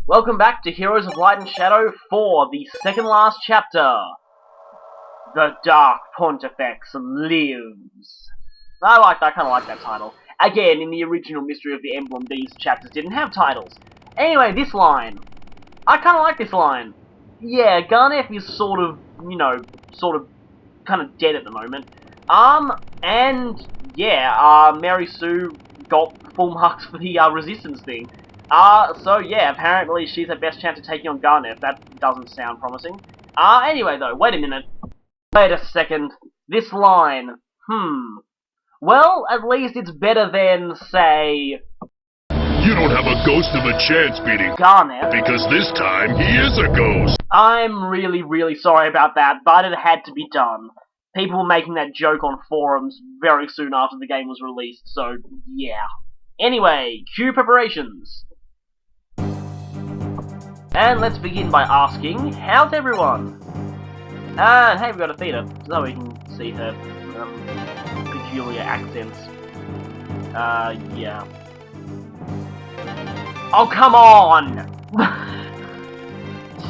Welcome back to Heroes of Light and Shadow 4, the second last chapter. The Dark Pontifex Lives. I kind of like that title. Again, in the original Mystery of the Emblem, these chapters didn't have titles. Anyway, this line. I kind of like this line. Yeah, Garneth is sort of kind of dead at the moment. Mary Sue got full marks for the resistance thing. So yeah, apparently she's her best chance of taking on Garneth. That doesn't sound promising. Anyway though, wait a minute. Wait a second. This line. Well, at least it's better than, say... You don't have a ghost of a chance beating Garneth. Because this time, he is a ghost! I'm really sorry about that, but it had to be done. People were making that joke on forums very soon after the game was released, so yeah. Anyway, cue preparations. And let's begin by asking, how's everyone? And hey, we've got Athena, so we can see her peculiar accents. Yeah. Oh, come on!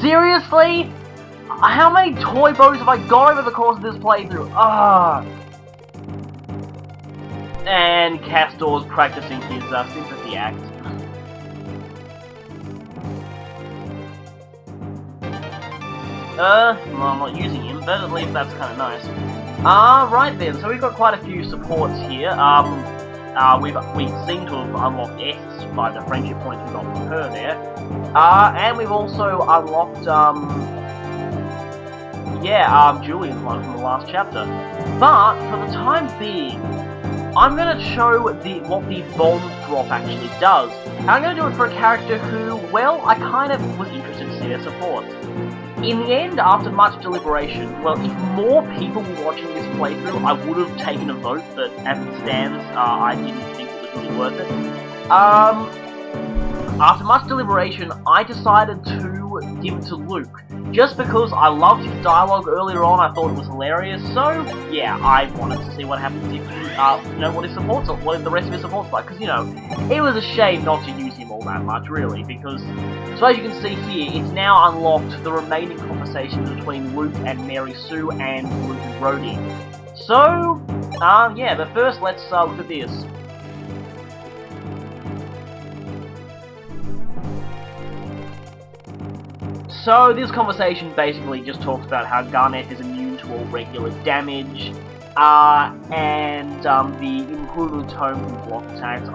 Seriously? How many toy bows have I got over the course of this playthrough? And Castor's practicing his sympathy act. Well, I'm not using him, but at least that's kind of nice. Right then, so we've got quite a few supports here. We seem to have unlocked S by the friendship points we got from her there. And we've also unlocked, Julian's one from the last chapter. But, for the time being, I'm going to show what the bomb drop actually does. I'm going to do it for a character who, well, I kind of was interested to see their support. In the end, after much deliberation, well, if more people were watching this playthrough, I would have taken a vote, but as it stands, I didn't think it was really worth it. After much deliberation, I decided to give it to Luke. Just because I loved his dialogue earlier on, I thought it was hilarious, so, yeah, I wanted to see what happens if what his support's like, what the rest of his support's like, because, it was a shame not to use him all that much, really, because, so as you can see here, it's now unlocked the remaining conversations between Luke and Mary Sue and Luke and Brody. So, yeah, but first, let's look at this. So, this conversation basically just talks about how Garneth is immune to all regular damage, and the improved tone from block attacks.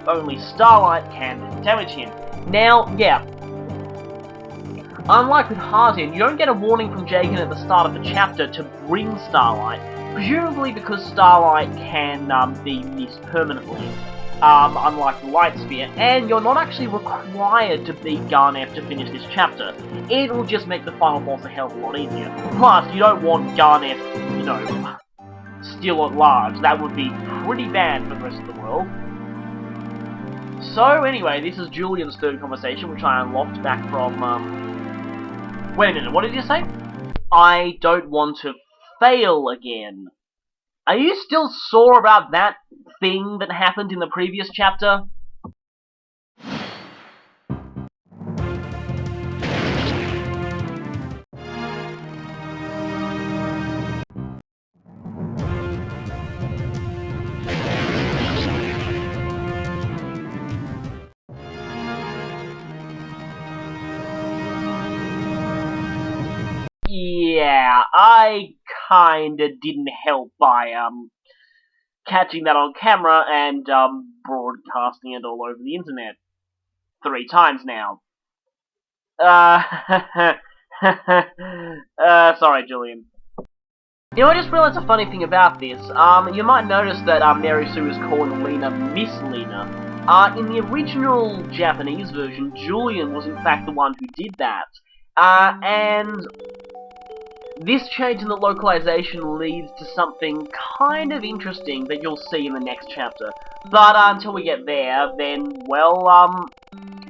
Only Starlight can damage him. Now, yeah, unlike with Harden, you don't get a warning from Jagan at the start of the chapter to bring Starlight, presumably because Starlight can be missed permanently. Unlike the Light Spear, and you're not actually required to beat Garneth to finish this chapter. It'll just make the final boss a hell of a lot easier. Plus, you don't want Garneth, still at large. That would be pretty bad for the rest of the world. So, anyway, this is Julian's third conversation, which I unlocked back from, Wait a minute, what did you say? I don't want to fail again. Are you still sore about that thing that happened in the previous chapter? Yeah, I kinda didn't help by, catching that on camera and, broadcasting it all over the internet. 3 times now. Sorry, Julian. You know, I just realized a funny thing about this. You might notice that, Mary Sue is calling Lena Miss Lena. In the original Japanese version, Julian was in fact the one who did that. And this change in the localization leads to something kind of interesting that you'll see in the next chapter. But until we get there, then, well,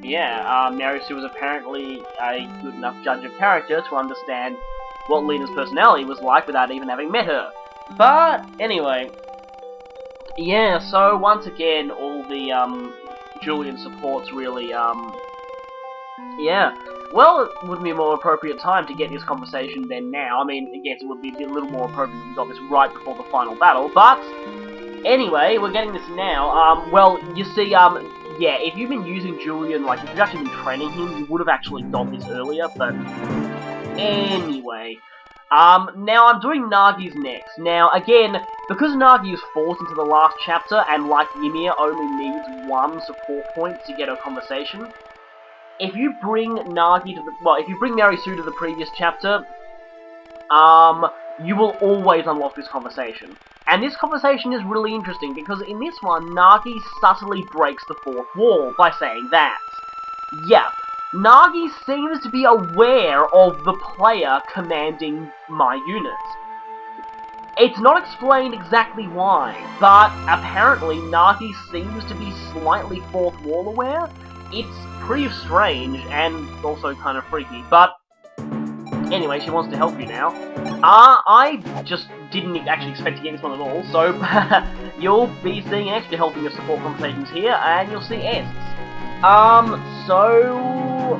Mary Sue was apparently a good enough judge of character to understand what Lena's personality was like without even having met her. But, anyway, yeah, so once again, all the, Julian supports really, Yeah. Well, it would be a more appropriate time to get this conversation than now. I mean, I guess it would be a little more appropriate if we got this right before the final battle, but anyway, we're getting this now. Well, you see, yeah, if you've been using Julian, like, if you've actually been training him, you would have actually got this earlier, but anyway. Now I'm doing Nagi's next. Now, again, because Nagi is forced into the last chapter, and like Ymir only needs one support point to get a conversation, if you bring Nagi to the, well, if you bring Mary Sue to the previous chapter, you will always unlock this conversation. And this conversation is really interesting, because in this one, Nagi subtly breaks the fourth wall by saying that. Yep, Nagi seems to be aware of the player commanding my unit. It's not explained exactly why, but apparently Nagi seems to be slightly fourth wall aware. It's pretty strange, and also kind of freaky, but anyway, she wants to help you now. I just didn't actually expect to get this one at all, so you'll be seeing extra helping of support conversations here, and you'll see Ests. So...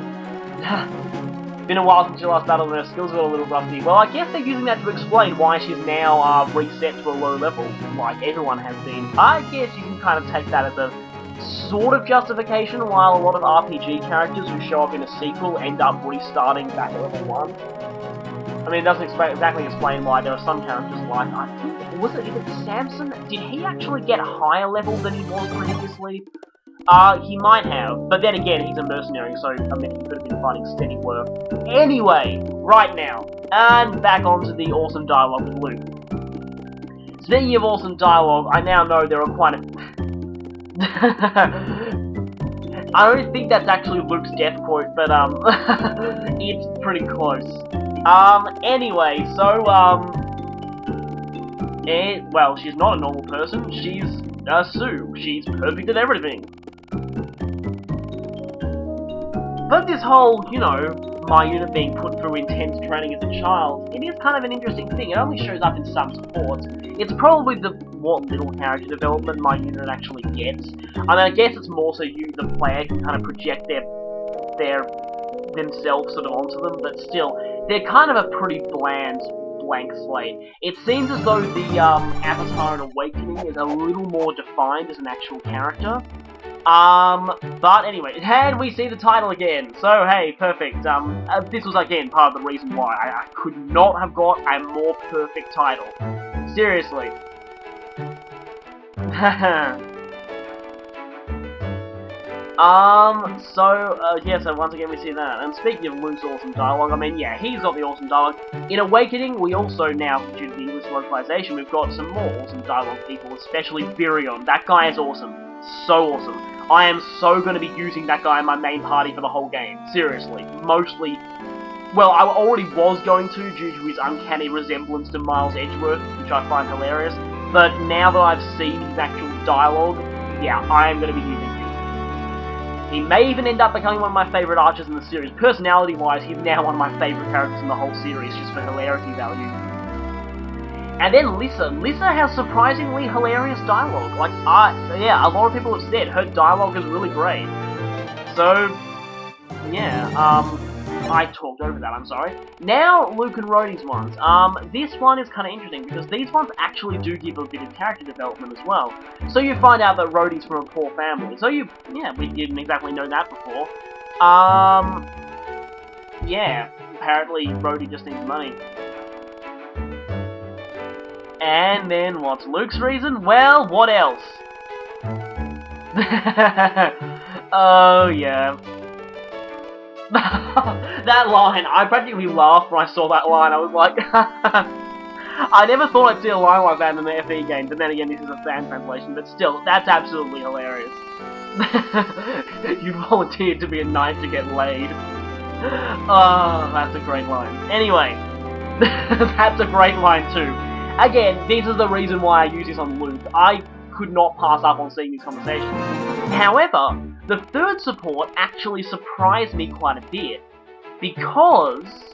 been a while since your last battle and her skills got a little rusty. Well, I guess they're using that to explain why she's now reset to a low level, like everyone has been. I guess you can kind of take that as a sort of justification, while a lot of RPG characters who show up in a sequel end up restarting back at level 1. I mean, it doesn't exactly explain why there are some characters like, I think, was it Samson? Did he actually get a higher level than he was previously? He might have, but then again, he's a mercenary, so, I mean, he could have been fighting steady work. Anyway, right now, and back onto the awesome dialogue with Luke. Speaking of awesome dialogue, I now know there are quite a... I don't think that's actually Luke's death quote, but, it's pretty close. Anyway, so, well, she's not a normal person, she's Sue. She's perfect at everything. But this whole, you know, my unit being put through intense training as a child, it is kind of an interesting thing. It only shows up in some supports. It's probably what little character development my unit actually gets. I mean, I guess it's more so you, the player, can kind of project themselves sort of onto them, but still, they're kind of a pretty bland blank slate. It seems as though the Avatar in Awakening is a little more defined as an actual character. But anyway, and we see the title again. So hey, perfect. This was again part of the reason why I could not have got a more perfect title. Seriously. Yeah, so once again we see that. And speaking of Luke's awesome dialogue, I mean, yeah, he's got the awesome dialogue. In Awakening, we also now, due to the English localization, we've got some more awesome dialogue people, especially Virion. That guy is awesome. So awesome. I am so going to be using that guy in my main party for the whole game. Seriously. Mostly... Well, I already was going to, due to his uncanny resemblance to Miles Edgeworth, which I find hilarious. But now that I've seen his actual dialogue, yeah, I am going to be using him. He may even end up becoming one of my favourite archers in the series. Personality-wise, he's now one of my favourite characters in the whole series, just for hilarity value. And then Lissa. Lissa has surprisingly hilarious dialogue. Like, yeah, a lot of people have said her dialogue is really great. So, yeah, I talked over that, I'm sorry. Now, Luke and Rhodey's ones. This one is kind of interesting, because these ones actually do give a bit of character development as well. So you find out that Rhodey's from a poor family. So yeah, we didn't exactly know that before. Yeah, apparently Rhodey just needs money. And then, what's Luke's reason? Well, what else? Oh, yeah. That line, I practically laughed when I saw that line. I was like, I never thought I'd see a line like that in an FE game, but then again, this is a fan translation, but still, that's absolutely hilarious. You volunteered to be a knight to get laid. Oh, that's a great line. Anyway, that's a great line too. Again, this is the reason why I use this on Luke. I could not pass up on seeing these conversations. However, the third support actually surprised me quite a bit, because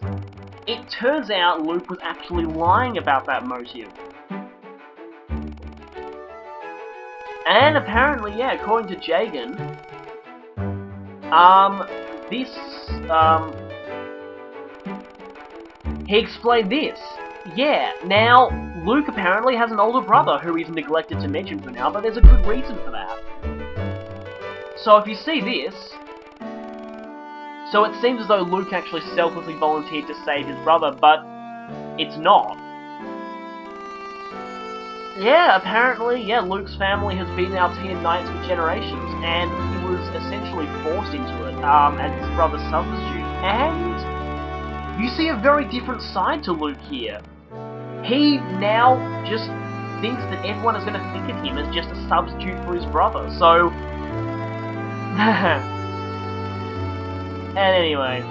it turns out Luke was actually lying about that motive. And apparently, yeah, according to Jagan, this, he explained this. Yeah, now, Luke apparently has an older brother who he's neglected to mention for now, but there's a good reason for that. So if you see this, so it seems as though Luke actually selflessly volunteered to save his brother, but it's not. Yeah, apparently, yeah, Luke's family has been our Tier Knights for generations, and he was essentially forced into it, as his brother's substitute. And you see a very different side to Luke here. He now just thinks that everyone is going to think of him as just a substitute for his brother, so... And anyway...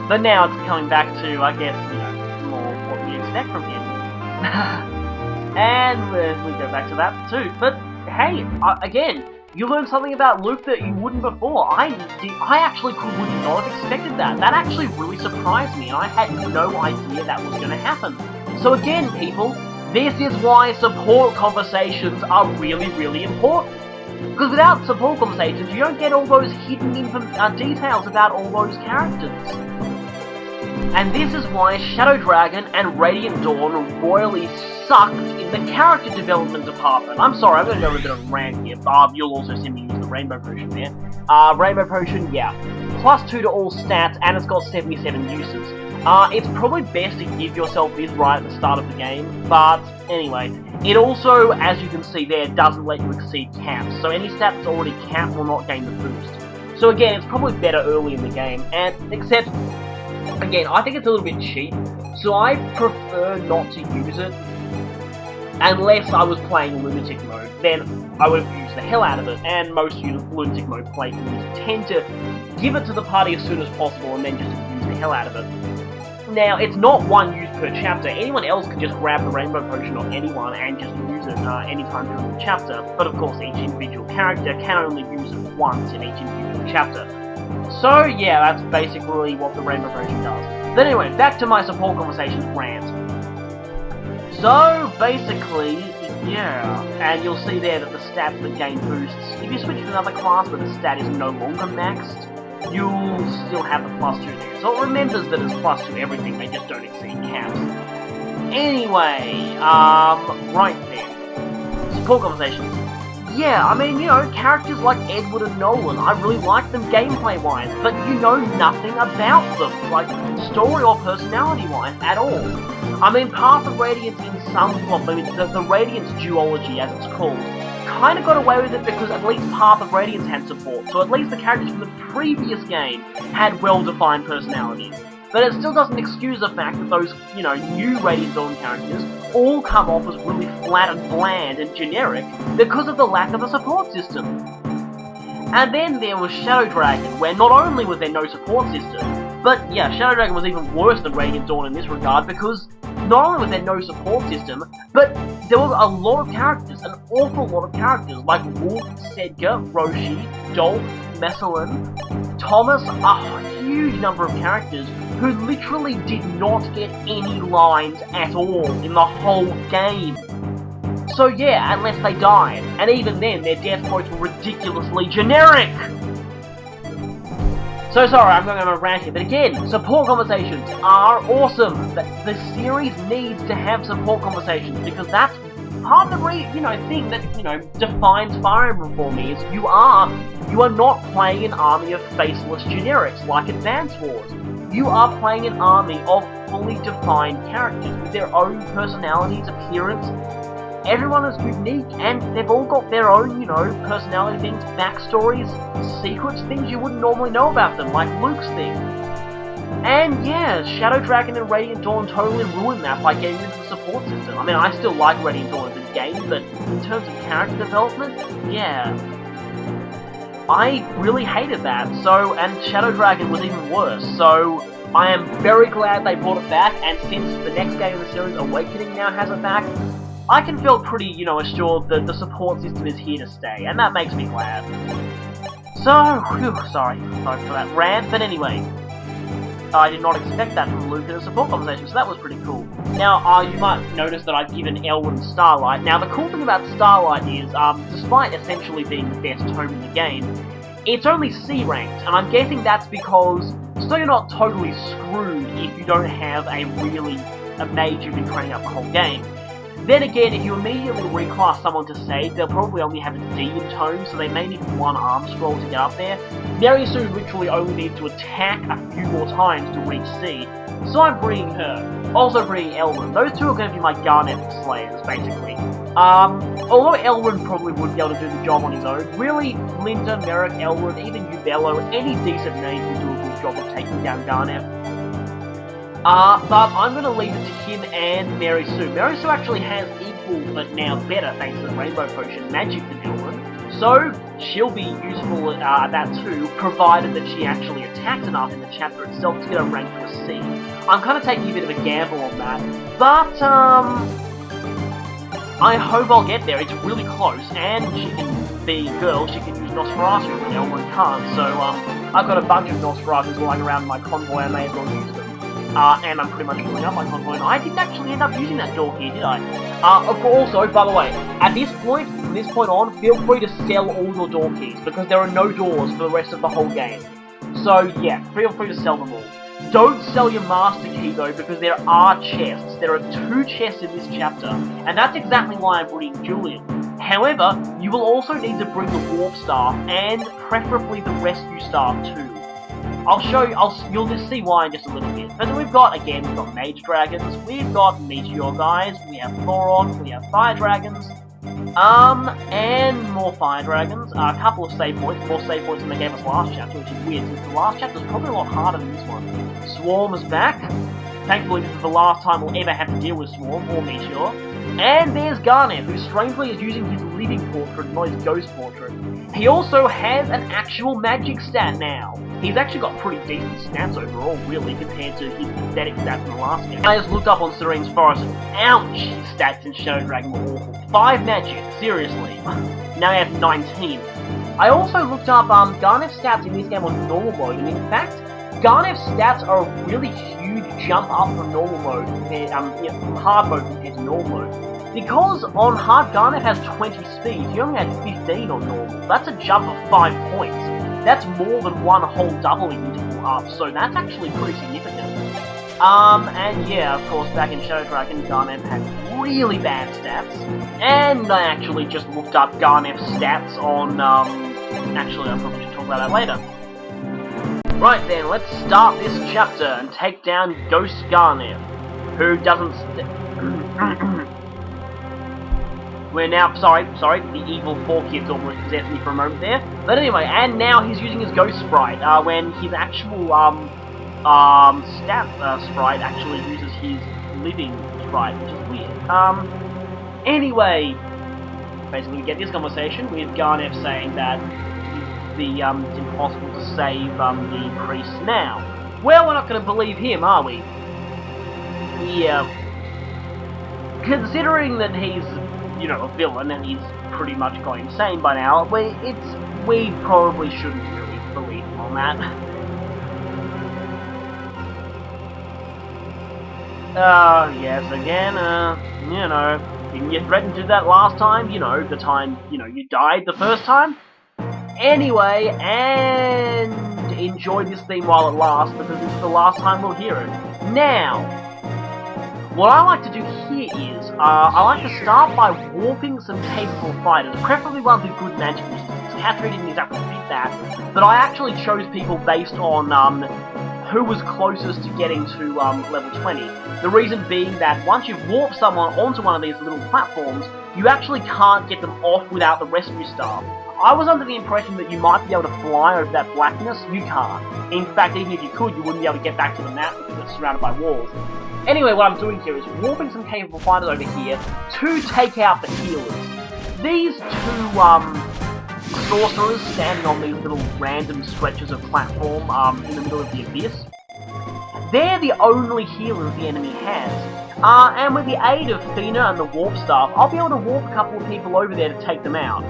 But now it's coming back to, I guess, you know, more what you expect from him. And we go back to that too. But hey, again, you learned something about Luke that you wouldn't before. I actually would not have expected that. That actually really surprised me, and I had no idea that was going to happen. So again, people, this is why support conversations are really, really important. Because without support conversations, you don't get all those hidden details about all those characters. And this is why Shadow Dragon and Radiant Dawn royally sucked in the character development department. I'm sorry, I'm going to go with a bit of a rant here. You'll also see me use the Rainbow Potion there. Rainbow Potion, yeah. +2 to all stats, and it's got 77 uses. It's probably best to give yourself this right at the start of the game, but anyway. It also, as you can see there, doesn't let you exceed caps, so any stat that's already capped will not gain the boost. So again, it's probably better early in the game, and except... Again, I think it's a little bit cheap, so I prefer not to use it unless I was playing Lunatic mode. Then I would have used the hell out of it, and most Lunatic mode players tend to give it to the party as soon as possible and then just use the hell out of it. Now, it's not one use per chapter. Anyone else can just grab the Rainbow Potion on anyone and just use it anytime during the chapter, but of course each individual character can only use it once in each individual chapter. So, yeah, that's basically what the Rainbow Potion does. But anyway, back to my support conversations rant. So, basically, yeah, and you'll see there that the stats that gain boosts, if you switch to another class where the stat is no longer maxed, you'll still have the +2 there. So it remembers that it's +2 everything, they just don't exceed caps. Anyway, right then. Support conversations. Yeah, I mean, you know, characters like Edward and Nolan, I really like them gameplay-wise, but you know nothing about them, like, story or personality-wise, at all. I mean, Path of Radiance in some plot, I mean, the Radiance duology, as it's called, kind of got away with it because at least Path of Radiance had support, so at least the characters from the previous game had well-defined personalities. But it still doesn't excuse the fact that those, you know, new Radiant Dawn characters all come off as really flat and bland and generic because of the lack of a support system. And then there was Shadow Dragon, where not only was there no support system, but yeah, Shadow Dragon was even worse than Radiant Dawn in this regard because not only was there no support system, but there was a lot of characters, an awful lot of characters, like Wolf, Sedgar, Roshi, Dolph, Messalin, Thomas, a huge number of characters who literally did not get any lines at all in the whole game. So yeah, unless they died, and even then, their death quotes were ridiculously generic! So sorry, I'm going on a rant here, but again, support conversations are awesome! The series needs to have support conversations, because that's part of the thing that, defines Fire Emblem for me, is you are not playing an army of faceless generics like Advance Wars. You are playing an army of fully defined characters with their own personalities, appearance. Everyone is unique, and they've all got their own, personality things, backstories, secrets, things you wouldn't normally know about them, like Luke's thing. And yeah, Shadow Dragon and Radiant Dawn totally ruined that by getting into the support system. I mean, I still like Radiant Dawn as a game, but in terms of character development, yeah. I really hated that, and Shadow Dragon was even worse, so I am very glad they brought it back, and since the next game in the series, Awakening, now has it back, I can feel pretty, assured that the support system is here to stay, and that makes me glad. So, sorry for that rant, but anyway, I did not expect that from Luke in a support conversation, so that was pretty cool. Now, you might notice that I've given Elwood and Starlight. Now, the cool thing about Starlight is, despite essentially being the best home in the game, it's only C ranked, and I'm guessing that's because, so you're not totally screwed if you don't have a mage you've been training up the whole game. Then again, if you immediately reclass someone to save, they'll probably only have a D in tone, so they may need one arm scroll to get up there. Mary Sue literally only needs to attack a few more times to reach C, so I'm bringing her. Also bringing Elwyn. Those two are going to be my Garnet Slayers, basically. Although Elwyn probably would be able to do the job on his own, really, Linda, Merrick, Elwyn, even Ubello, any decent name will do a good job of taking down Garnet. But I'm going to leave it to him and Mary Sue. Mary Sue actually has equal, but now better, thanks to the Rainbow Potion, magic than Elwyn. So, she'll be useful at that too, provided that she actually attacks enough in the chapter itself to get a rank to a C. I'm kind of taking a bit of a gamble on that, but, I hope I'll get there. It's really close, and she can be a girl, she can use Nosferatu when Elwyn can't, so, I've got a bunch of Nosferatus lying around in my convoy, I may as well use them. And I'm pretty much filling up my convoy, and I didn't actually end up using that door key, did I? Also, by the way, at this point, from this point on, feel free to sell all your door keys, because there are no doors for the rest of the whole game. So, yeah, feel free to sell them all. Don't sell your master key, though, because there are chests. There are 2 chests in this chapter, and that's exactly why I'm bringing Julian. However, you will also need to bring the warp staff, and preferably the rescue staff, too. You'll just see why in just a little bit. But then we've got Mage Dragons, we've got Meteor Guys, we have Thoron, we have Fire Dragons, and more Fire Dragons, a couple of save points, more save points than they gave us last chapter, which is weird, since the last chapter was probably a lot harder than this one. Swarm is back. Thankfully, this is the last time we'll ever have to deal with Swarm or Meteor. And there's Garnet, who strangely is using his living portrait, not his ghost portrait. He also has an actual magic stat now. He's actually got pretty decent stats overall, really, compared to his pathetic stats in the last game. I just looked up on Serene's Forest, and ouch, his stats in Shadow Dragon were awful. 5 magic, seriously. Now I have 19. I also looked up Garnet's stats in this game on normal mode, and in fact, Garnet's stats are a really huge jump up from normal mode, from hard mode compared to normal mode. Because on hard, Garnet has 20 speed, he only had 15 on normal. That's a jump of 5 points. That's more than one whole doubling interval up, so that's actually pretty significant. And yeah, of course, back in Shadow Dragon, Garnet had really bad stats. And I actually just looked up Garnet's stats on, actually, I probably should talk about that later. Right then, let's start this chapter and take down Ghost Garnet, who doesn't We're now, sorry, the evil 4 kids almost possessed me for a moment there. But anyway, and now he's using his ghost sprite, when his actual, sprite actually uses his living sprite, which is weird. Anyway, basically we get this conversation with Garnet saying that it's impossible to save, the priest now. Well, we're not gonna believe him, are we? Yeah. Considering that he's, a villain, and he's pretty much gone insane by now, we probably shouldn't really believe him on that. Yes, again, didn't you threaten to do that last time? The time, you died the first time? Anyway, and enjoy this theme while it lasts, because this is the last time we'll hear it. Now, what I like to do here is, I like to start by warping some capable fighters, preferably ones with good magical skills. Catherine didn't exactly fit that, but I actually chose people based on, who was closest to getting to, level 20. The reason being that once you've warped someone onto one of these little platforms, you actually can't get them off without the rescue staff. I was under the impression that you might be able to fly over that blackness. You can't. In fact, even if you could, you wouldn't be able to get back to the map because it's surrounded by walls. Anyway, what I'm doing here is warping some capable fighters over here to take out the healers. These 2, sorcerers standing on these little random stretches of platform, in the middle of the abyss, they're the only healers the enemy has. And with the aid of Fina and the warp staff, I'll be able to warp a couple of people over there to take them out.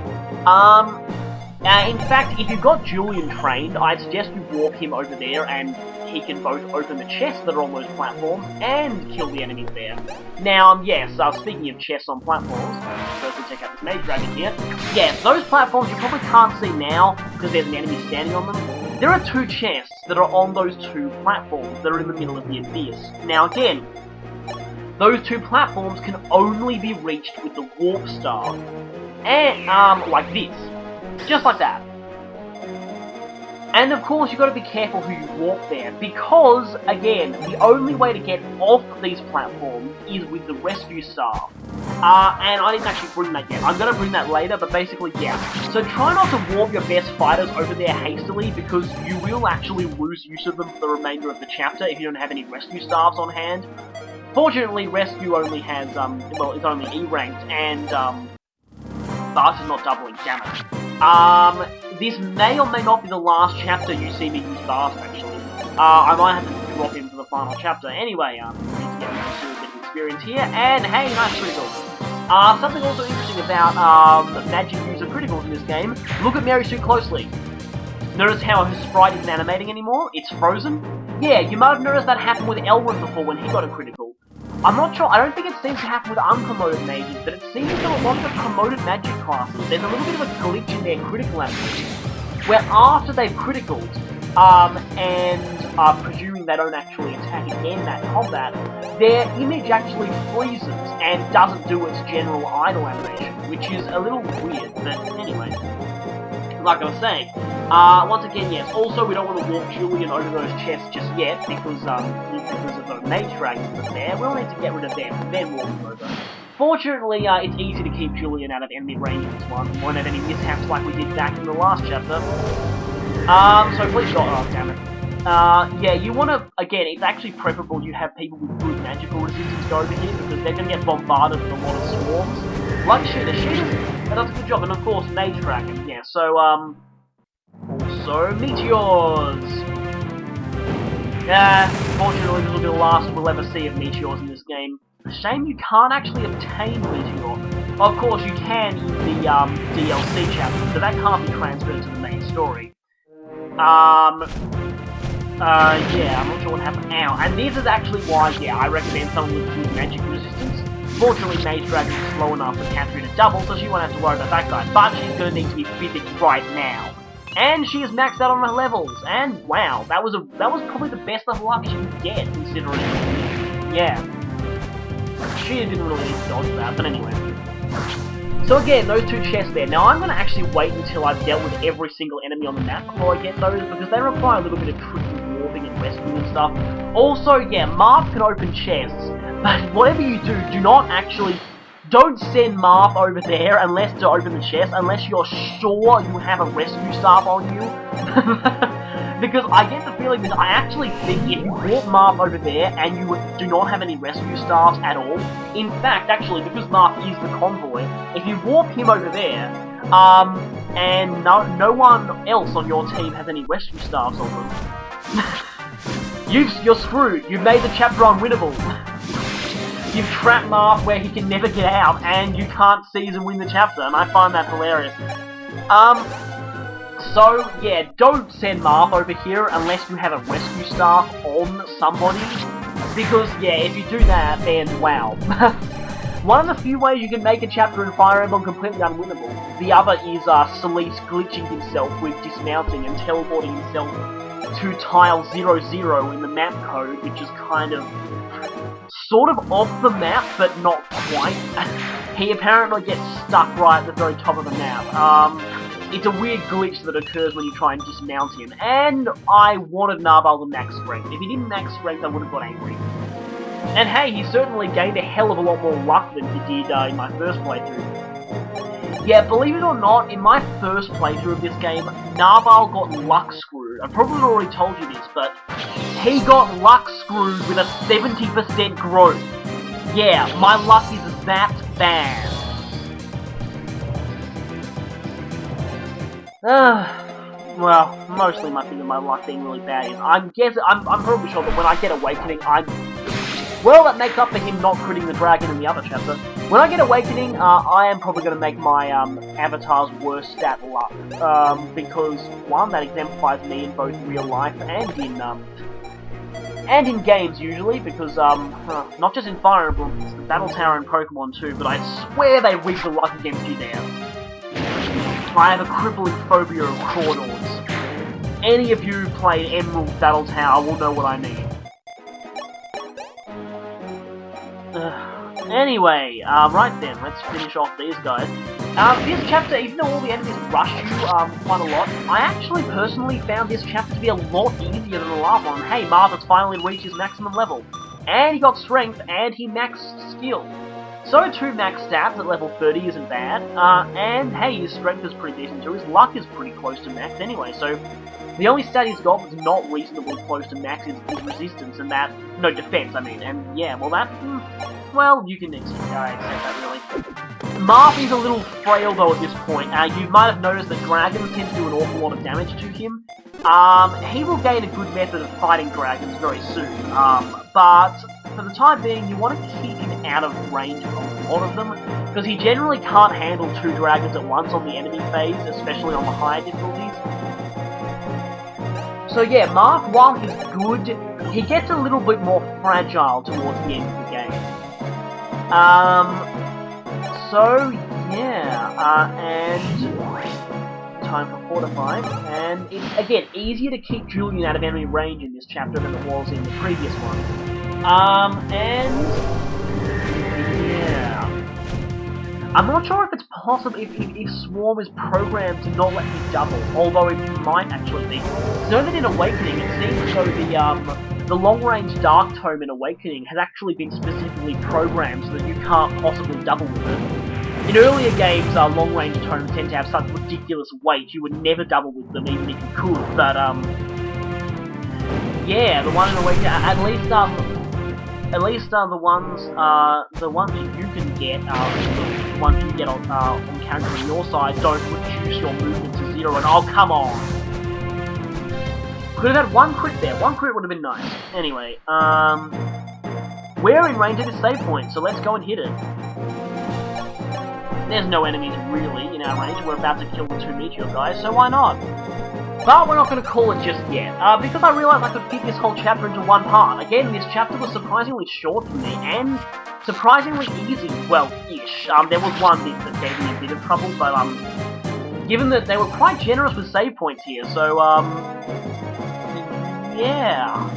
In fact, if you've got Julian trained, I'd suggest you walk him over there and he can both open the chests that are on those platforms and kill the enemies there. Now, yes, speaking of chests on platforms, first we'll check out this mage dragon here. Yes, those platforms you probably can't see now because there's an enemy standing on them. There are 2 chests that are on those 2 platforms that are in the middle of the abyss. Now again, those 2 platforms can only be reached with the warp star. And, like this. Just like that. And of course, you've got to be careful who you walk there, because, again, the only way to get off these platforms is with the rescue star. And I didn't actually bring that yet. I'm going to bring that later, but basically, yeah. So try not to warp your best fighters over there hastily, because you will actually lose use of them for the remainder of the chapter if you don't have any rescue staffs on hand. Fortunately, rescue only has, well, it's only E-ranked, and, Vast is not doubling damage. This may or may not be the last chapter you see me use Vast, actually. I might have to drop him for the final chapter. Anyway, need to get used to a bit of experience here, and hey, nice criticals. Something also interesting about, magic use of criticals in this game, look at Mary Sue closely. Notice how her sprite isn't animating anymore? It's frozen? Yeah, you might have noticed that happened with Elwyn before when he got a critical. I'm not sure, I don't think it seems to happen with unpromoted mages, but it seems that a lot of the promoted magic classes, there's a little bit of a glitch in their critical animation, where after they've criticaled, and presuming they don't actually attack again that combat, their image actually freezes and doesn't do its general idle animation, which is a little weird, but anyway. Like I was saying, once again, yes, also we don't want to walk Julian over those chests just yet, because of the mage dragons that are there. We'll need to get rid of them, then walk them over. Fortunately, it's easy to keep Julian out of enemy range in this one. We won't have any mishaps like we did back in the last chapter. So please God, oh damn it. Yeah, you want to, again, it's actually preferable you have people with good magical resistance go over here, because they're going to get bombarded with a lot of swarms. Like Sheeta does a good job, and of course, Mage Dragon, yeah, so, also, Meteors! Yeah, fortunately, this will be the last we'll ever see of Meteors in this game. Shame you can't actually obtain Meteor. Of course, you can in the, DLC chapter, so that can't be transferred to the main story. Yeah, I'm not sure what happened. Ow. And this is actually why, yeah, I recommend someone with good magic resistance. Fortunately, Mage Dragon is slow enough for Catherine to double, so she won't have to worry about that guy. But she's going to need to be physics right now. And she is maxed out on her levels. And wow, that was probably the best level up she could get, considering. Yeah. She didn't really need to dodge that, but anyway. So again, those 2 chests there. Now I'm going to actually wait until I've dealt with every single enemy on the map before I get those, because they require a little bit of tricky warping and rescuing and stuff. Also, yeah, Marth can open chests, but whatever you do, don't send Marth over there unless to open the chest, unless you're sure you have a rescue staff on you. Because I get the feeling that I actually think if you walk Marth over there and you do not have any rescue staffs at all, in fact, actually, because Marth is the convoy, if you warp him over there, and no one else on your team has any rescue staffs on them, you're screwed. You've made the chapter unwinnable. You've trapped Marth where he can never get out, and you can't seize and win the chapter, and I find that hilarious. So, yeah, don't send Marth over here unless you have a rescue staff on somebody, because, yeah, if you do that, then wow. One of the few ways you can make a chapter in Fire Emblem completely unwinnable. The other is, Celeste glitching himself with dismounting and teleporting himself to tile 00 in the map code, which is kind of sort of off the map, but not quite. He apparently gets stuck right at the very top of the map. It's a weird glitch that occurs when you try and dismount him, and I wanted Narval to max strength. If he didn't max strength, I would have got angry. And hey, he certainly gained a hell of a lot more luck than he did in my first playthrough. Yeah, believe it or not, in my first playthrough of this game, Narval got luck screwed. I probably already told you this, but he got luck screwed with a 70% growth. Yeah, my luck is that bad. Well, mostly my thing of my luck being really bad is, I'm probably sure that when I get Awakening, well, that makes up for him not critting the dragon in the other chapter. When I get Awakening, I am probably going to make my avatar's worst stat luck, because, one, that exemplifies me in both real life and in games, usually, because, not just in Fire Emblem, it's the Battle Tower and Pokemon too, but I swear they rig the luck against you there. I have a crippling phobia of Crawdauds. Any of you who played Emerald Battle Tower will know what I mean. Anyway, right then, let's finish off these guys. This chapter, even though all the enemies rush you quite a lot, I actually personally found this chapter to be a lot easier than the last one. Hey, Martha's finally reached his maximum level. And he got strength, and he maxed skill. So 2 max stats at level 30 isn't bad, and hey, his strength is pretty decent too. His luck is pretty close to max anyway, so the only stat he's got that's not reasonably close to max is resistance, and that, no, defense, I mean, and yeah, well that, well, you can accept that really. Marth is a little frail though at this point. You might have noticed that dragons tend to do an awful lot of damage to him. He will gain a good method of fighting dragons very soon, but for the time being, you want to keep him out of range of a lot of them, because he generally can't handle 2 dragons at once on the enemy phase, especially on the higher difficulties. So yeah, Marth, while he's good, he gets a little bit more fragile towards the end of the game. So yeah, and time for Fortified, and it's, again, easier to keep Julian out of enemy range in this chapter than it was in the previous one. And yeah, I'm not sure if it's possible, if Swarm is programmed to not let me double, although it might actually be. So that in Awakening, it seems as though the long-range Dark Tome in Awakening has actually been specifically programmed so that you can't possibly double with it. In earlier games, long-range tomes tend to have such ridiculous weight, you would never double with them even if you could, but yeah, the one in Awakening, at least the ones you can get, the ones you get on character your side don't reduce your movement to 0, and oh, come on! Could have had 1 crit there, 1 crit would have been nice. Anyway, we're in range of this save point, so let's go and hit it. There's no enemies really in our range, we're about to kill the 2 meteor guys, so why not? But we're not going to call it just yet, because I realised I could fit this whole chapter into 1 part. Again, this chapter was surprisingly short for me, and surprisingly easy, well, ish. There was one bit that gave me a bit of trouble, but, given that they were quite generous with save points here, so, yeah.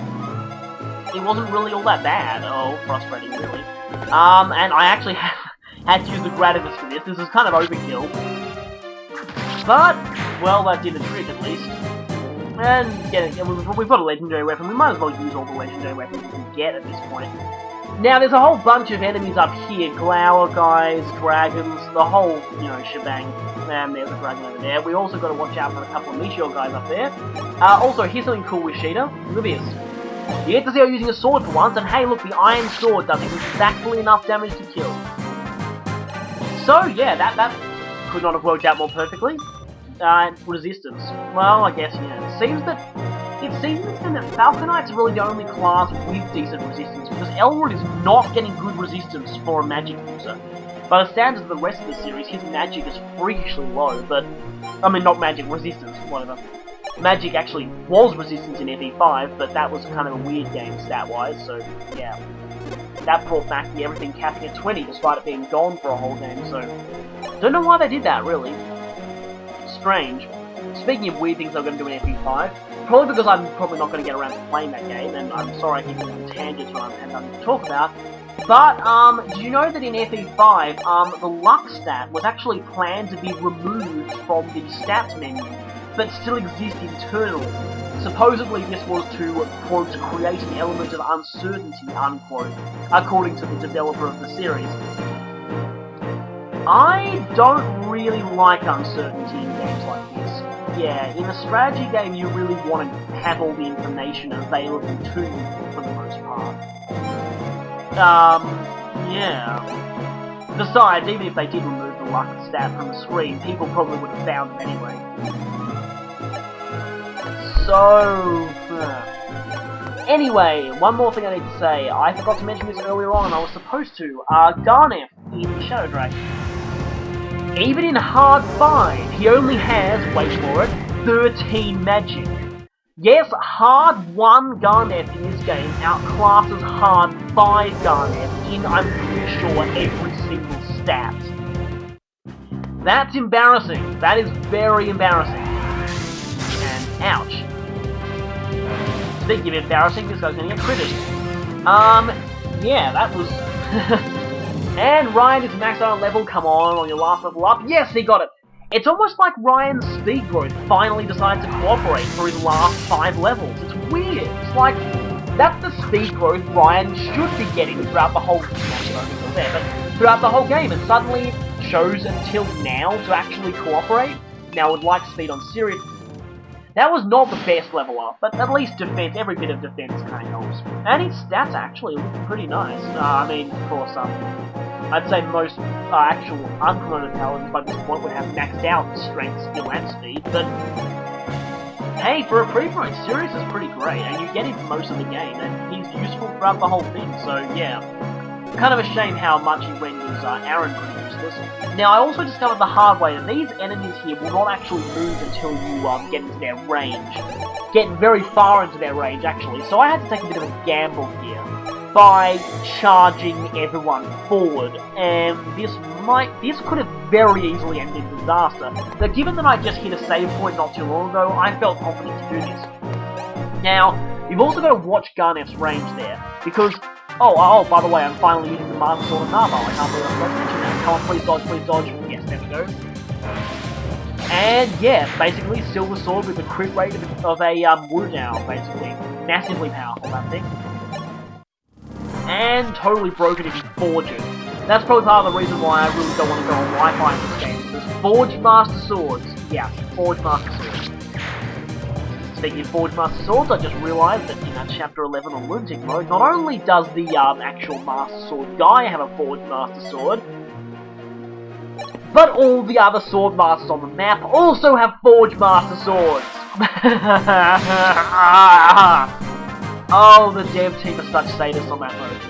It wasn't really all that bad. Oh, frustrating, really. And I actually had to use the Gradimus for this. This is kind of overkill. But, well, that did the trick, at least. And, yeah, we've got a legendary weapon. We might as well use all the legendary weapons we can get at this point. Now, there's a whole bunch of enemies up here. Glower guys, dragons, the whole, you know, shebang. And there's a dragon over there. We also got to watch out for a couple of meteor guys up there. Also, here's something cool with Sheeta. Look at this. You get to see her using a sword for once, and hey, look, the iron sword does exactly enough damage to kill. So, yeah, that could not have worked out more perfectly. Resistance. Well, I guess, yeah. It seems that Falconite's really the only class with decent resistance, because Elwood is not getting good resistance for a magic user. By the standards of the rest of the series, his magic is freakishly low, but, I mean, not magic, resistance, whatever. Magic actually was resistance in FE5, but that was kind of a weird game stat-wise, so, yeah. That brought back the everything capping at 20, despite it being gone for a whole game, so... Don't know why they did that, really. Strange. Speaking of weird things I'm going to do in FE5, probably because I'm probably not going to get around to playing that game, and I'm sorry I keep going on tangents when I have nothing to talk about, but, did you know that in FE5, the luck stat was actually planned to be removed from the stats menu, but still exist internally? Supposedly this was to, quote, create an element of uncertainty, unquote, according to the developer of the series. I don't really like uncertainty in games like this. Yeah, in a strategy game you really want to have all the information available to you for the most part. Yeah. Besides, even if they did remove the luck stat from the screen, people probably would have found it anyway. So... Anyway, one more thing I need to say. I forgot to mention this earlier on, and I was supposed to. Garneth. in Shadow Dragon. Even in Hard 5, he only has, wait for it, 13 magic. Yes, Hard 1 Garnet in this game outclasses Hard 5 Garnet in, I'm pretty sure, every single stat. That's embarrassing. That is very embarrassing. And ouch. Speaking of embarrassing, this guy's gonna get critted. Yeah, that was... And Ryan is maxed out on level, come on your last level up. Yes, he got it! It's almost like Ryan's speed growth finally decided to cooperate for his last 5 levels. It's weird. It's like, that's the speed growth Ryan should be getting throughout the whole... but throughout the whole game, and suddenly chose until now to actually cooperate. Now, with like speed on Sirius, that was not the best level up, but at least defense, every bit of defense kind of helps. And his stats actually look pretty nice. I mean, of course, I'd say most actual unpromoted paladins by this point would have maxed out strength, skill, and speed, but hey, for a pre-promote, Sirius is pretty great, and you get him for most of the game, and he's useful throughout the whole thing, so yeah. Kind of a shame how much he renders Aaron pretty useless. Now, I also discovered the hard way that these enemies here will not actually move until you get into their range. Get very far into their range, actually, so I had to take a bit of a gamble here by charging everyone forward, and this could have very easily ended in disaster, but given that I just hit a save point not too long ago, I felt confident to do this. Now, you've also got to watch Garneth's range there, because oh, by the way, I'm finally using the Master Sword of Narval. I can't believe I forgot to mention that. Come on, please dodge, please dodge. Yes, there we go. And yeah, basically, Silver Sword with the crit rate of a Wood Owl, basically. Massively powerful, that thing. And totally broken if you forge it. That's probably part of the reason why I really don't want to go on Wi-Fi in this game. Because Forged Master Swords. Yeah, Forged Master Swords. Speaking of Forged Master Swords, I just realised that in Chapter 11 on Lunatic Mode, not only does the actual Master Sword guy have a Forged Master Sword, but all the other Sword Masters on the map also have Forged Master Swords! Oh, the dev team are such sadists on that mode.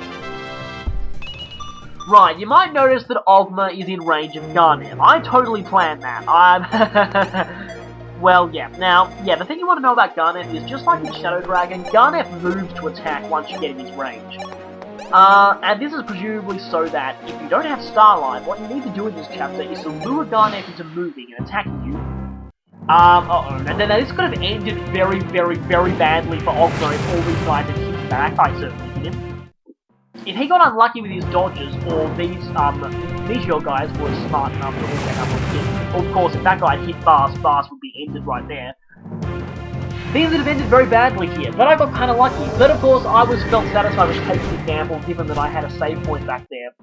Right, you might notice that Ogma is in range of Garnet. I totally planned that. Well, yeah. Now, yeah, the thing you want to know about Garnet is, just like in Shadow Dragon, Garnet moves to attack once you get in his range. And this is presumably so that, if you don't have Starlight, what you need to do in this chapter is to lure Garnet into moving and attacking you. And then this could have ended very, very, very badly for Ogma if all these guys had hit back. I certainly did him. If he got unlucky with his dodges, or these, Meteor guys were smart enough to all get up on him. Of course, if that guy had hit Bast would be ended right there. Things would have ended very badly here, but I got kinda lucky. But of course, I felt satisfied with taking the gamble, given that I had a save point back there.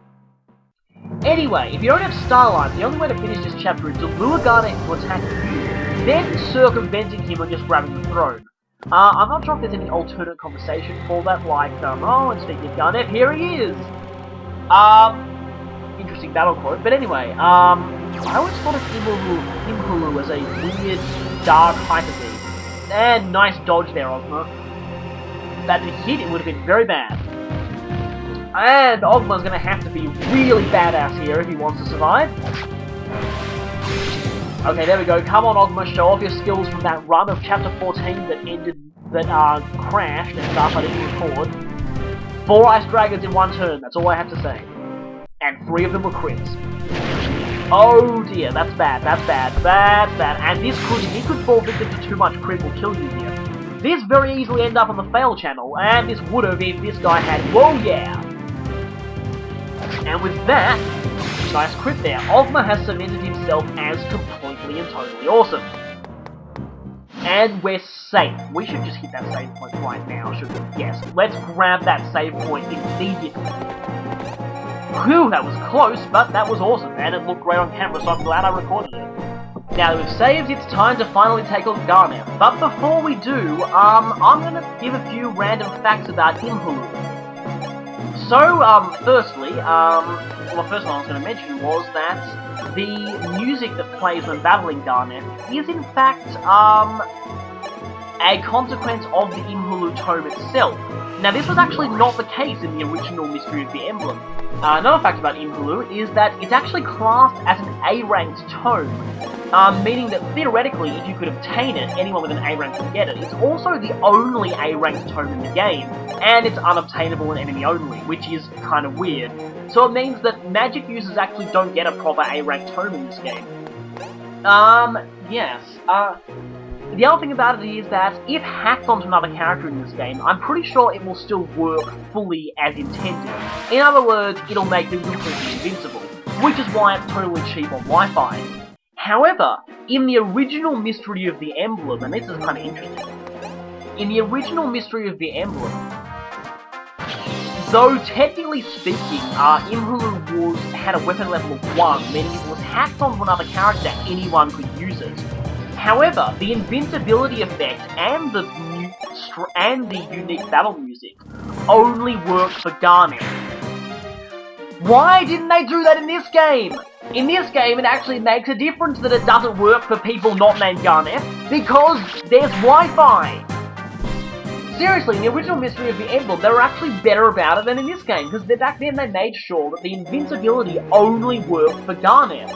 Anyway, if you don't have Starlight, the only way to finish this chapter is to lure Garnet into attacking you, then circumventing him and just grabbing the throne. I'm not sure if there's any alternate conversation for that, like, oh, and speaking of Garnet, here he is! Interesting battle quote, but anyway, I always thought of Imhulu as a weird, dark hyper beast. And nice dodge there, Ogma. But to hit, it would have been very bad. And Ogma's gonna have to be really badass here if he wants to survive. Okay, there we go. Come on, Ogma, show off your skills from that run of Chapter 14 that crashed and stuff I didn't record. 4 Ice Dragons in one turn, that's all I have to say. And 3 of them were crits. Oh dear, that's bad, that's bad, that's bad. And he could fall victim to too much crit will kill you here. This very easily end up on the fail channel, and this would have if this guy had, whoa yeah! And with that, nice crit there, Ogma has cemented himself as completely and totally awesome. And we're safe. We should just hit that save point right now, shouldn't we? Yes, let's grab that save point immediately. Whew, that was close, but that was awesome, and it looked great on camera, so I'm glad I recorded it. Now that we've saved, it's time to finally take on Garnet. But before we do, I'm gonna give a few random facts about Imhulu. So, firstly, well, the first one I was going to mention was that the music that plays when battling Garnet is in fact, a consequence of the Imhulu tome itself. Now, this was actually not the case in the original Mystery of the Emblem. Another fact about Imhulu is that it's actually classed as an A-ranked tome, meaning that theoretically, if you could obtain it, anyone with an A rank can get it. It's also the only A-ranked tome in the game, and it's unobtainable and enemy only, which is kind of weird. So it means that Magic users actually don't get a proper A-ranked tome in this game. Yes. The other thing about it is that if hacked onto another character in this game, I'm pretty sure it will still work fully as intended. In other words, it'll make them completely invincible, which is why it's totally cheap on Wi-Fi. However, in the original Mystery of the Emblem, and this is kind of interesting, in the original Mystery of the Emblem, though technically speaking, Imhulu had a weapon level of 1, meaning if it was hacked onto another character, anyone could use it. However, the invincibility effect and the unique battle music only work for Garnet. Why didn't they do that in this game? In this game, it actually makes a difference that it doesn't work for people not named Garnet, because there's Wi-Fi! Seriously, in the original Mystery of the Emblem, they were actually better about it than in this game, because back then they made sure that the invincibility only worked for Garnet.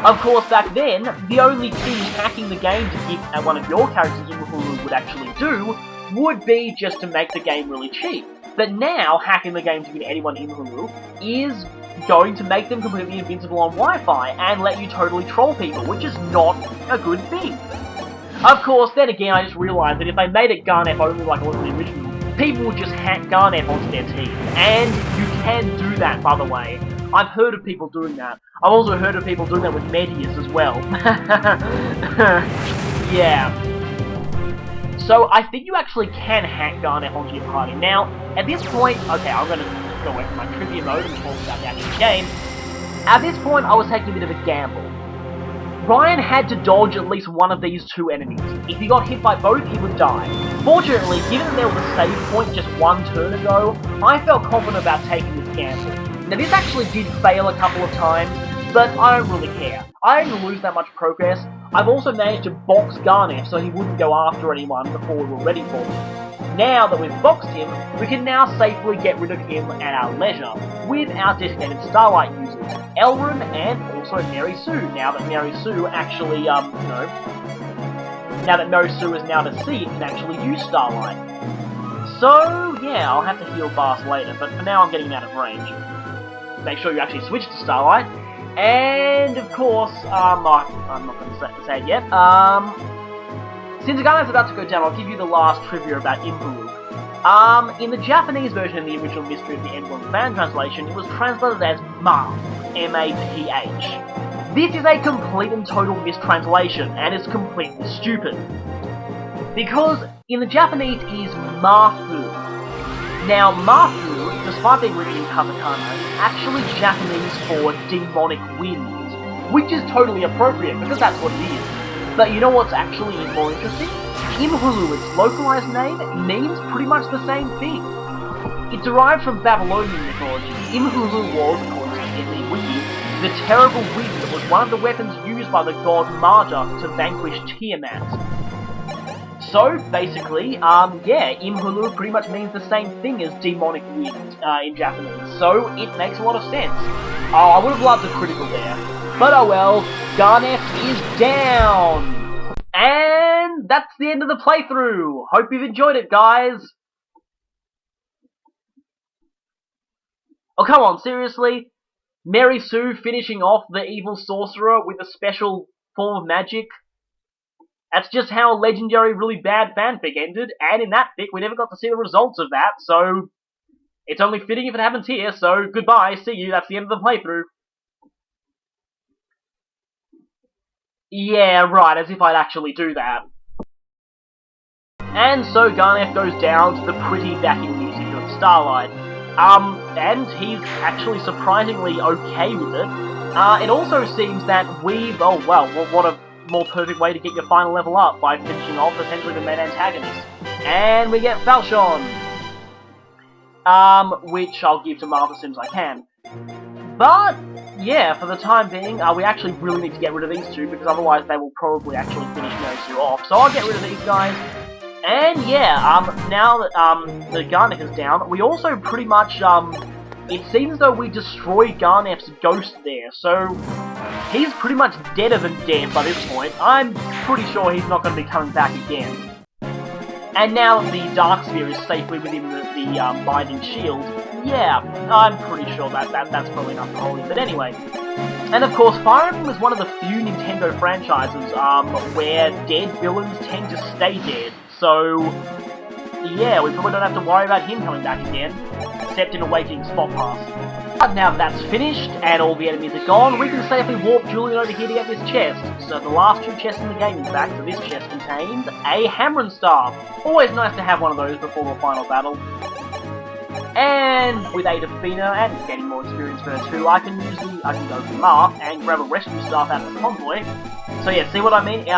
Of course, back then, the only thing hacking the game to give one of your characters Imhulu would actually do would be just to make the game really cheap. But now, hacking the game to give anyone Imhulu is going to make them completely invincible on Wi-Fi and let you totally troll people, which is not a good thing. Of course, then again, I just realised that if they made it Garnet only like it was in the original, people would just hack Garnet onto their team. And you can do that, by the way. I've heard of people doing that. I've also heard of people doing that with Medius as well. Yeah. So, I think you actually can hack Garnet onto your party. Now, at this point, okay, I'm gonna go away from my trivia mode and talk about the actual game. At this point, I was taking a bit of a gamble. Ryan had to dodge at least one of these two enemies. If he got hit by both, he would die. Fortunately, given that there was a save point just one turn ago, I felt confident about taking this gamble. Now, this actually did fail a couple of times, but I don't really care. I didn't lose that much progress. I've also managed to box Garnet so he wouldn't go after anyone before we were ready for him. Now that we've boxed him, we can now safely get rid of him at our leisure, with our designated Starlight users, Elrin and also Mary Sue, now that Mary Sue actually, now that Mary Sue is now deceased, can actually use Starlight. So, yeah, I'll have to heal Bass later, but for now I'm getting out of range. Make sure you actually switch to Starlight. And, of course, I'm not going to say it yet, since Garnet's about to go down, I'll give you the last trivia about Imhulu. In the Japanese version of the original Mystery of the Emblem fan translation, it was translated as Math, M-A-T-H. This is a complete and total mistranslation, and it's completely stupid. Because in the Japanese it is Mafu. Now, Mafu, despite being written in katakana, is actually Japanese for demonic wind, which is totally appropriate, because that's what it is. But you know what's actually more interesting? Imhulu, its localized name, means pretty much the same thing. It derived from Babylonian mythology. Imhulu was, according to the wiki, the terrible wind that was one of the weapons used by the god Marduk to vanquish Tiamat. So, basically, yeah, Imhulu pretty much means the same thing as demonic wind in Japanese, so it makes a lot of sense. Oh, I would have loved a critical there. But oh well, Garnet is down! And that's the end of the playthrough! Hope you've enjoyed it, guys! Oh, come on, seriously? Mary Sue finishing off the evil sorcerer with a special form of magic? That's just how a legendary really bad fanfic ended, and in that fic we never got to see the results of that, so it's only fitting if it happens here, so goodbye, see you, that's the end of the playthrough. Yeah, right, as if I'd actually do that. And so Garnet goes down to the pretty backing music of Starlight. And he's actually surprisingly okay with it. It also seems that oh well, what a more perfect way to get your final level up, by finishing off essentially the main antagonist. And we get Falchion! Which I'll give to Martha as soon as I can. But yeah, for the time being, we actually really need to get rid of these two, because otherwise they will probably actually finish Mercy off. So I'll get rid of these guys. And yeah, now that the Garnet is down, we also pretty much, it seems as though we destroyed Garneth's ghost there, so he's pretty much deader than dead by this point. I'm pretty sure he's not going to be coming back again. And now that the Dark Sphere is safely within the Binding Shield, yeah, I'm pretty sure that's probably enough to hold him. But anyway, and of course, Fire Emblem is one of the few Nintendo franchises where dead villains tend to stay dead. So, yeah, we probably don't have to worry about him coming back again, except in Awakening Spot Pass. But now that that's finished, and all the enemies are gone, we can safely warp Julian over here to get this chest. So the last two chests in the game, in fact, so this chest contains a Hammer Staff. Always nice to have one of those before the final battle. And with aid of Fina, and getting more experience for her too, I can go from up and grab a rescue staff out of the convoy. So yeah, see what I mean?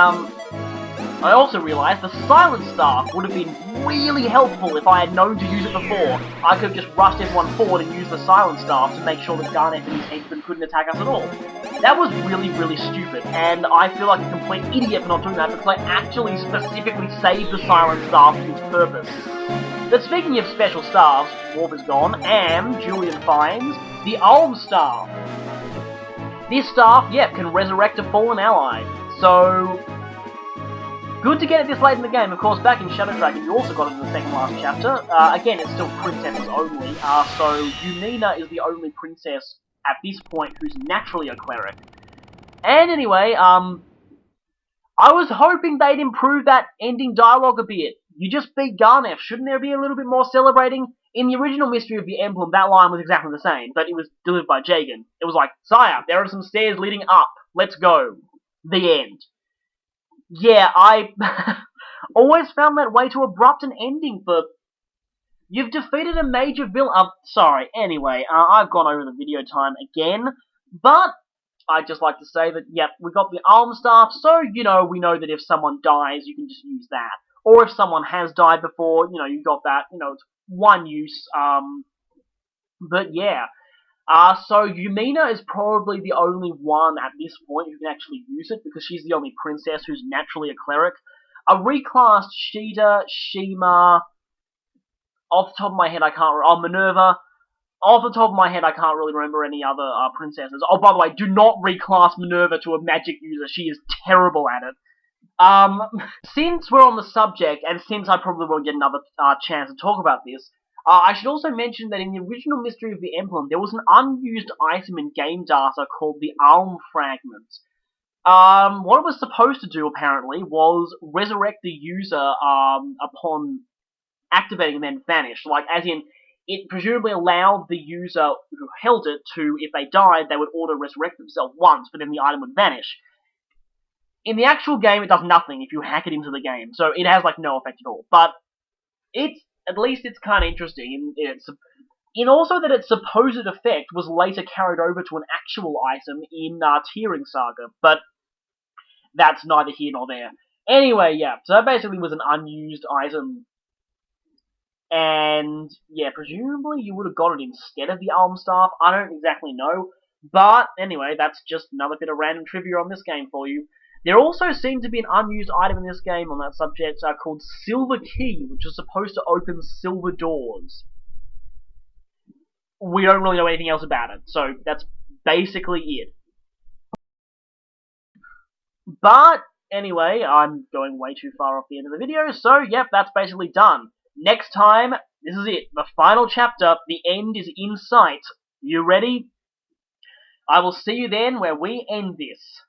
I also realised the Silent Staff would have been really helpful if I had known to use it before. I could have just rushed everyone forward and used the Silent Staff to make sure that Garnet and his henchmen couldn't attack us at all. That was really, really stupid, and I feel like a complete idiot for not doing that because I actually specifically saved the Silent Staff for its purpose. But speaking of special staffs, Warp is gone, and Julian finds the Alm Staff. This staff, yep, can resurrect a fallen ally. So, good to get it this late in the game. Of course, back in Shadow Dragon, you also got it in the second last chapter. Again, it's still princesses only, so Yumina is the only princess at this point who's naturally a cleric. And anyway, I was hoping they'd improve that ending dialogue a bit. You just beat Garnet. Shouldn't there be a little bit more celebrating? In the original Mystery of the Emblem, that line was exactly the same, but it was delivered by Jagan. It was like, Sire, there are some stairs leading up. Let's go. The end. Yeah, I always found that way too abrupt an ending for... You've defeated a major villain... sorry, anyway, I've gone over the video time again, but I'd just like to say that, yep, we got the Alm Staff, so, you know, we know that if someone dies, you can just use that. Or if someone has died before, you know, you got that, you know, it's one use, but yeah. So Yumina is probably the only one at this point who can actually use it, because she's the only princess who's naturally a cleric. A reclassed Sheeta, Shima, off the top of my head I can't... Minerva. Off the top of my head, I can't really remember any other princesses. Oh, by the way, do not reclass Minerva to a magic user. She is terrible at it. Since we're on the subject, and since I probably won't get another chance to talk about this, I should also mention that in the original Mystery of the Emblem, there was an unused item in game data called the Alm Fragment. What it was supposed to do, apparently, was resurrect the user upon activating and then vanish. Like, as in, it presumably allowed the user who held it to, if they died, they would auto-resurrect themselves once, but then the item would vanish. In the actual game, it does nothing if you hack it into the game, so it has, like, no effect at all. But at least it's kind of interesting, in also that its supposed effect was later carried over to an actual item in Tearing Saga, but that's neither here nor there. Anyway, yeah, so that basically was an unused item. And, yeah, presumably you would have got it instead of the Alm Staff. I don't exactly know. But, anyway, that's just another bit of random trivia on this game for you. There also seemed to be an unused item in this game on that subject called Silver Key, which is supposed to open silver doors. We don't really know anything else about it, so that's basically it. But, anyway, I'm going way too far off the end of the video, so, yep, that's basically done. Next time, this is it, the final chapter, the end is in sight. You ready? I will see you then where we end this.